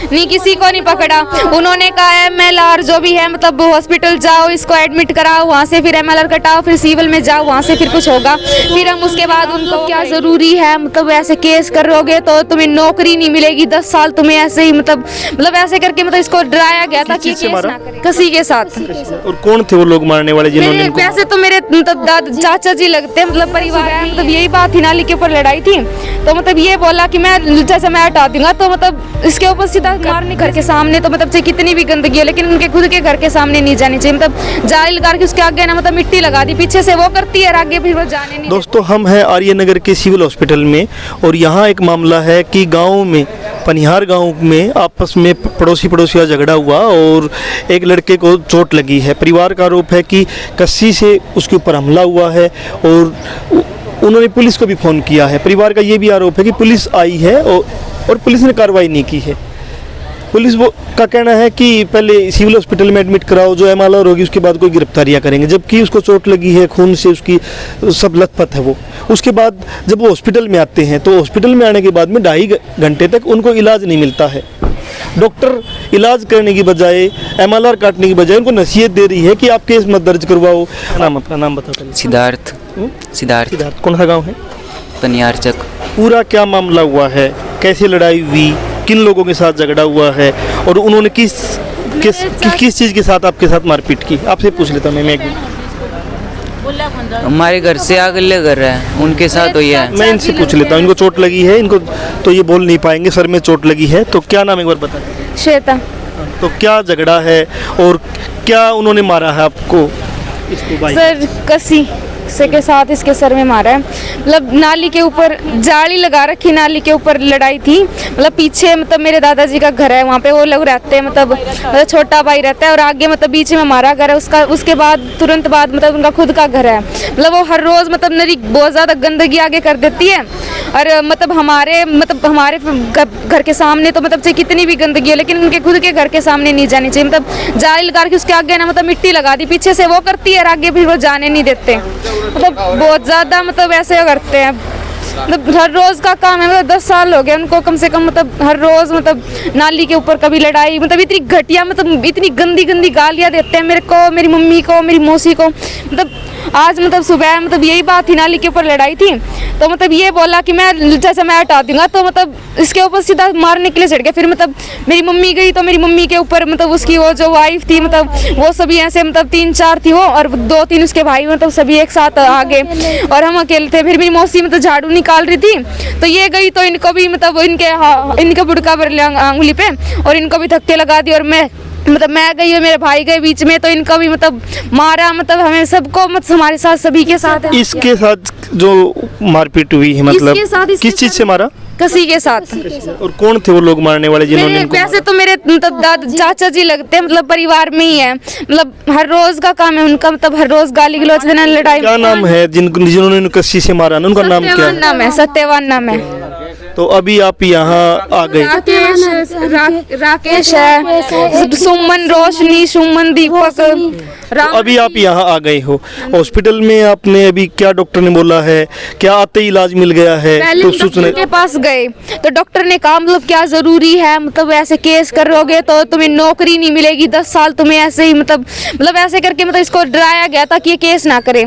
नहीं किसी को नहीं पकड़ा। उन्होंने कहा MLR जो भी है मतलब हॉस्पिटल जाओ, इसको एडमिट कराओ, वहाँ से फिर MLR कटाओ, फिर सिविल में जाओ, वहाँ से फिर कुछ होगा, फिर हम उसके बाद उनको क्या जरूरी है मतलब ऐसे केस करोगे तो तुम्हें नौकरी नहीं मिलेगी, 10 साल तुम्हें ऐसे ही मतलब ऐसे करके मतलब इसको डराया गया था कि केस ना करें। किसी के साथ। और कौन थे वो लोग मारने वाले जिन्होंने इनको? वैसे तो मेरे मतलब चाचा जी लगते हैं, मतलब परिवार है, मतलब यही बात थी, नाली के ऊपर लड़ाई थी तो मतलब ये बोला कि मैं जैसे मैं हटा दूंगा तो मतलब इसके ऊपर सीधा मारने घर के सामने, तो मतलब चाहे कितनी भी गंदगी हो लेकिन उनके खुद के घर के सामने नहीं जानी चाहिए, मतलब जाली लगा के उसके आगे ना मतलब मिट्टी लगा दी, पीछे से वो करती है और आगे फिर वो जाने नहीं। दोस्तों हम हैं आर्यनगर के सिविल हॉस्पिटल में और यहाँ एक मामला है कि गांव में पनिहार गांव में आपस में पड़ोसी का झगड़ा हुआ और एक लड़के को चोट लगी है। परिवार का आरोप है कि कस्सी से उसके ऊपर हमला हुआ है और उन्होंने पुलिस को भी फ़ोन किया है। परिवार का ये भी आरोप है कि पुलिस आई है और पुलिस ने कार्रवाई नहीं की है। पुलिस वो का कहना है कि पहले सिविल हॉस्पिटल में एडमिट कराओ, जो MLR होगी उसके बाद कोई गिरफ्तारियां करेंगे, जबकि उसको चोट लगी है, खून से उसकी सब लथपथ है वो। उसके बाद जब वो हॉस्पिटल में आते हैं तो हॉस्पिटल में आने के बाद में 2.5 घंटे तक उनको इलाज नहीं मिलता है। डॉक्टर इलाज करने की बजाय MLR काटने की बजाय उनको नसीहत दे रही है कि आप केस मत दर्ज करवाओ। अपना नाम बताओ। सिद्धार्थ। कौन सा गाँव है? पनिहार चक। पूरा क्या मामला हुआ है, कैसे लड़ाई हुई, किन लोगों के साथ झगड़ा हुआ है और उन्होंने किस चीज़ के साथ आपके साथ मारपीट की? आपसे पूछ लेता मैं एक हमारे घर से अगले घर है, उनके साथ हुई है। मैं इनसे पूछ लेता हूँ। इनको चोट लगी है, इनको तो ये बोल नहीं पाएंगे, सर में चोट लगी है। तो क्या नाम एक बार बता दें। श्वेता। तो क्या झगड़ा है और क्या उन्होंने मारा है आपको? इसको भाई सर कसी से के साथ इसके सर में मारा है, मतलब नाली के ऊपर जाली लगा रखी, नाली के ऊपर लड़ाई थी, मतलब पीछे मतलब मेरे दादाजी का घर है, वहाँ पे वो लोग रहते हैं, मतलब छोटा भाई रहता है और आगे मतलब बीच में हमारा घर है, उसका उसके बाद तुरंत बाद मतलब उनका खुद का घर है। मतलब वो हर रोज़ मतलब नरी बहुत ज़्यादा गंदगी आगे कर देती है और मतलब हमारे घर के सामने तो मतलब चाहे कितनी भी गंदगी हो लेकिन उनके खुद के घर के सामने नहीं जानी चाहिए, मतलब जाली लगा के उसके आगे ना मतलब मिट्टी लगा दी, पीछे से वो करती है और आगे फिर वो जाने नहीं देते, मतलब बहुत ज़्यादा मतलब ऐसे करते हैं। मतलब हर रोज़ का काम है, मतलब 10 साल हो गए उनको कम से कम, मतलब हर रोज़ मतलब नाली के ऊपर कभी लड़ाई, मतलब इतनी घटिया मतलब इतनी गंदी गालियाँ देते हैं मेरे को, मेरी मम्मी को, मेरी मौसी को। मतलब आज मतलब सुबह मतलब यही बात थी, नाली के ऊपर लड़ाई थी तो मतलब ये बोला कि मैं जैसे मैं हटा दूंगा तो मतलब इसके ऊपर सीधा मारने के लिए चढ़ गया। फिर मतलब मेरी मम्मी गई तो मेरी मम्मी के ऊपर मतलब उसकी वो जो वाइफ थी मतलब वो सभी ऐसे मतलब 3-4 थी वो और 2-3 उसके भाई मतलब सभी एक साथ आ गए और हम अकेले थे। फिर मेरी मौसी मतलब झाड़ू निकाल रही थी तो ये गई तो इनको भी मतलब इनके बुड़का भर लिया आंगुली पे और इनको भी धक्के लगा दिए और मैं गई और मेरे भाई गए बीच में तो इनको भी मतलब मारा, मतलब हमें सबको मतलब हमारे साथ सभी के साथ है। इसके साथ जो मारपीट हुई है मतलब किस चीज़ से मारा? किसी के साथ। और कौन थे वो लोग मारने वाले जिन्होंने इनको? वैसे तो मेरे मतलब चाचा जी लगते हैं, मतलब परिवार में ही है, मतलब हर रोज का काम है उनका, मतलब हर रोज गाली गलौज देना, लड़ाई। क्या नाम है जिन्होंने कस्सी से मारा ना, उनका नाम क्या है? नाम है सत्यवान नाम है। तो अभी आप यहाँ आ गए? राकेश है, सुमन, रोशनी, सुमन, दीपक। तो अभी आप यहाँ आ गए हो हॉस्पिटल में, आपने अभी क्या डॉक्टर ने बोला है, क्या आते ही इलाज मिल गया है? तो डॉक्टर के पास गए तो डॉक्टर ने कहा मतलब क्या जरूरी है, मतलब ऐसे केस करोगे तो तुम्हें नौकरी नहीं मिलेगी, 10 साल तुम्हें ऐसे ही मतलब ऐसे करके मतलब इसको डराया गया था कि ये केस ना करे,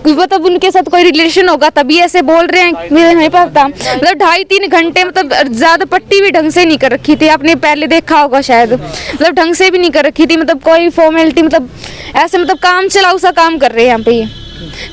मतलब उनके साथ कोई रिलेशन होगा तभी ऐसे बोल रहे हैं, मुझे नहीं पता। मतलब 2.5-3 घंटे मतलब ज्यादा पट्टी भी ढंग से नहीं कर रखी थी, आपने पहले देखा होगा शायद, मतलब ढंग से भी नहीं कर रखी थी, मतलब कोई फॉर्मेलिटी मतलब ऐसे मतलब काम चलाऊ सा काम कर रहे हैं यहाँ पे ये,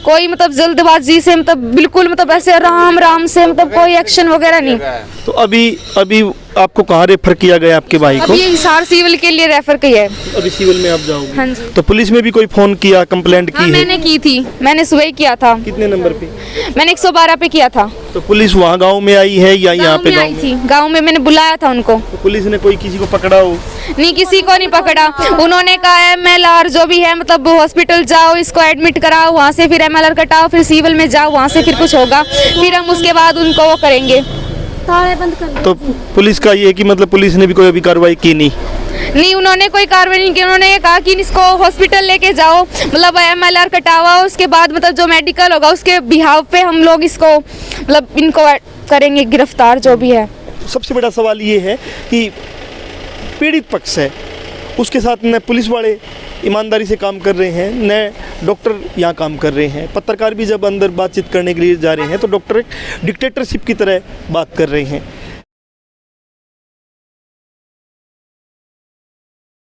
कोई मतलब जल्दबाजी से मतलब बिल्कुल मतलब ऐसे आराम से मतलब कोई एक्शन वगैरह नहीं। तो अभी आपको कहाँ रेफर किया गया आपके भाई को? अभी हिसार सिविल के लिए रेफर किया है। अभी सिविल में आप जाओगे? हाँ जी। तो पुलिस में भी कोई फोन किया, कंप्लेंट की है? मैंने की थी, मैंने सुबह ही किया था। कितने नंबर पे? मैंने 112 पे किया था। तो पुलिस वहाँ गांव में आई है या यहाँ पे आई थी? गांव में मैंने बुलाया था उनको। तो पुलिस ने कोई किसी को पकड़ा हो? नहीं किसी को नहीं पकड़ा। उन्होंने कहा MLR जो भी है मतलब हॉस्पिटल जाओ, इसको एडमिट कराओ, वहाँ से फिर MLR कटाओ, फिर सिविल में जाओ, वहाँ से फिर कुछ होगा, फिर हम उसके बाद उनको वो करेंगे। तो पुलिस का ये है कि मतलब पुलिस ने भी कोई अभी कार्रवाई की नहीं? नहीं, उन्होंने कोई कार्रवाई नहीं की। उन्होंने ये कहा कि इसको हॉस्पिटल लेके जाओ, मतलब MLR कटावा, उसके बाद मतलब जो मेडिकल होगा उसके बिहाव पे हम लोग इसको मतलब इनको करेंगे गिरफ्तार जो भी है। सबसे बड़ा सवाल ये है कि पीड़ित पक्ष है उसके साथ न पुलिस वाले ईमानदारी से काम कर रहे हैं, न डॉक्टर यहाँ काम कर रहे हैं। पत्रकार भी जब अंदर बातचीत करने के लिए जा रहे हैं तो डॉक्टर एक डिक्टेटरशिप की तरह बात कर रहे हैं।